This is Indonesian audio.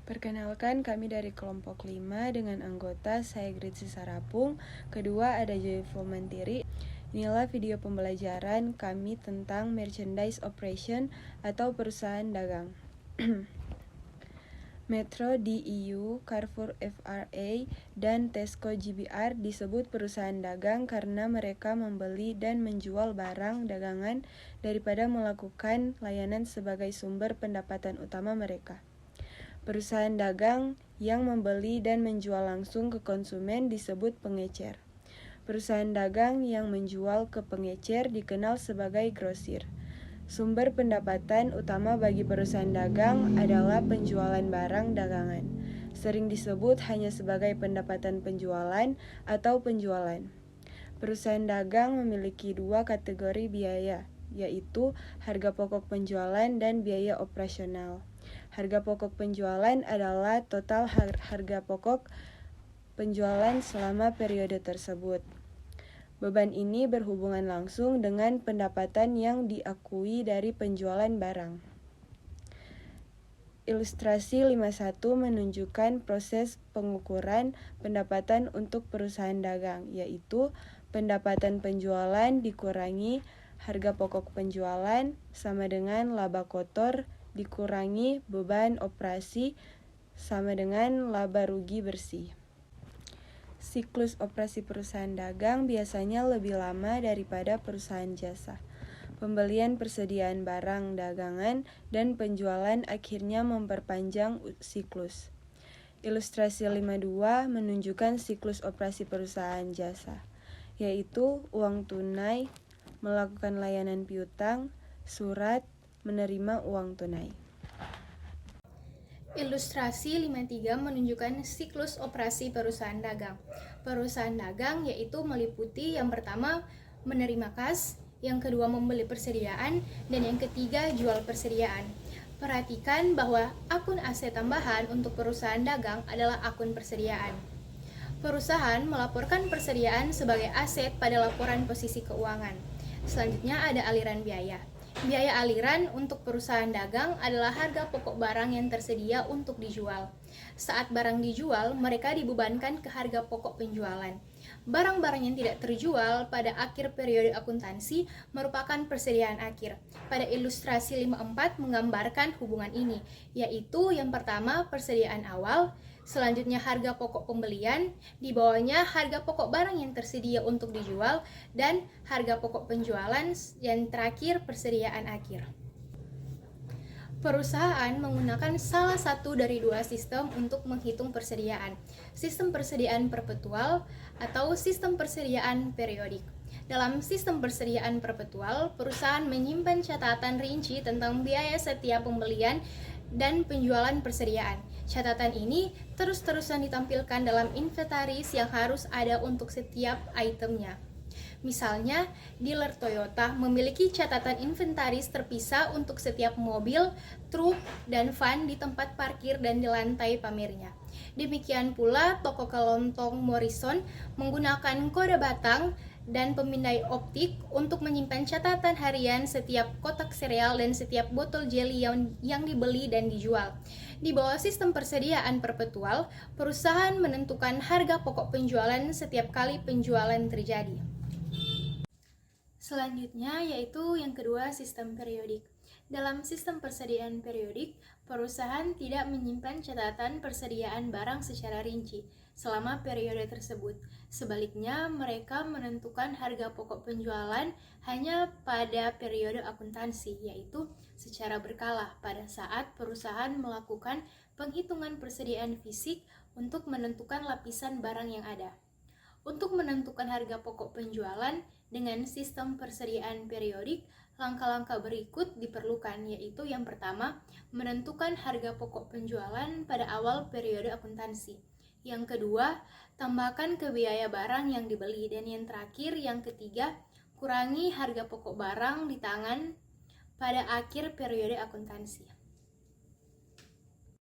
Perkenalkan, kami dari kelompok 5 dengan anggota saya Gritsi Sarapung, kedua ada Joyful Mantiri. Inilah video pembelajaran kami tentang merchandise operation atau perusahaan dagang. Metro DEU, Carrefour FRA, dan Tesco GBR disebut perusahaan dagang karena mereka membeli dan menjual barang dagangan daripada melakukan layanan sebagai sumber pendapatan utama mereka. Perusahaan dagang yang membeli dan menjual langsung ke konsumen disebut pengecer. Perusahaan dagang yang menjual ke pengecer dikenal sebagai grosir. Sumber pendapatan utama bagi perusahaan dagang adalah penjualan barang dagangan. Sering disebut hanya sebagai pendapatan penjualan atau penjualan. Perusahaan dagang memiliki dua kategori biaya, yaitu harga pokok penjualan dan biaya operasional. Harga pokok penjualan adalah total harga pokok penjualan selama periode tersebut. Beban ini berhubungan langsung dengan pendapatan yang diakui dari penjualan barang. Ilustrasi 51 menunjukkan proses pengukuran pendapatan untuk perusahaan dagang, yaitu pendapatan penjualan dikurangi harga pokok penjualan sama dengan laba kotor dikurangi beban operasi sama dengan laba rugi bersih. Siklus operasi perusahaan dagang biasanya lebih lama daripada perusahaan jasa. Pembelian persediaan barang dagangan dan penjualan akhirnya memperpanjang siklus. Ilustrasi 52 menunjukkan siklus operasi perusahaan jasa, yaitu uang tunai, melakukan layanan piutang, surat, menerima uang tunai. Ilustrasi 53 menunjukkan siklus operasi perusahaan dagang. Perusahaan dagang yaitu meliputi yang pertama menerima kas, yang kedua membeli persediaan, dan yang ketiga jual persediaan. Perhatikan bahwa akun aset tambahan untuk perusahaan dagang adalah akun persediaan. Perusahaan melaporkan persediaan sebagai aset pada laporan posisi keuangan. Selanjutnya ada aliran biaya. Biaya aliran untuk perusahaan dagang adalah harga pokok barang yang tersedia untuk dijual. Saat barang dijual, mereka dibebankan ke harga pokok penjualan. Barang-barang yang tidak terjual pada akhir periode akuntansi merupakan persediaan akhir. Pada ilustrasi 54 menggambarkan hubungan ini, yaitu yang pertama persediaan awal, selanjutnya harga pokok pembelian, di bawahnya harga pokok barang yang tersedia untuk dijual, dan harga pokok penjualan, yang terakhir persediaan akhir. Perusahaan menggunakan salah satu dari dua sistem untuk menghitung persediaan, sistem persediaan perpetual atau sistem persediaan periodik. Dalam sistem persediaan perpetual, perusahaan menyimpan catatan rinci tentang biaya setiap pembelian dan penjualan persediaan. Catatan ini terus-terusan ditampilkan dalam inventaris yang harus ada untuk setiap itemnya. Misalnya, dealer Toyota memiliki catatan inventaris terpisah untuk setiap mobil, truk, dan van di tempat parkir dan di lantai pamernya. Demikian pula toko kelontong Morrison menggunakan kode batang dan pemindai optik untuk menyimpan catatan harian setiap kotak sereal dan setiap botol jelly yang dibeli dan dijual. Di bawah sistem persediaan perpetual, perusahaan menentukan harga pokok penjualan setiap kali penjualan terjadi. Selanjutnya yaitu yang kedua, sistem periodik. Dalam sistem persediaan periodik, perusahaan tidak menyimpan catatan persediaan barang secara rinci selama periode tersebut. Sebaliknya, mereka menentukan harga pokok penjualan hanya pada periode akuntansi, yaitu secara berkala pada saat perusahaan melakukan penghitungan persediaan fisik untuk menentukan lapisan barang yang ada. Untuk menentukan harga pokok penjualan dengan sistem persediaan periodik, langkah-langkah berikut diperlukan, yaitu yang pertama, menentukan harga pokok penjualan pada awal periode akuntansi. Yang kedua, tambahkan ke biaya barang yang dibeli. Dan yang terakhir, yang ketiga, kurangi harga pokok barang di tangan pada akhir periode akuntansi.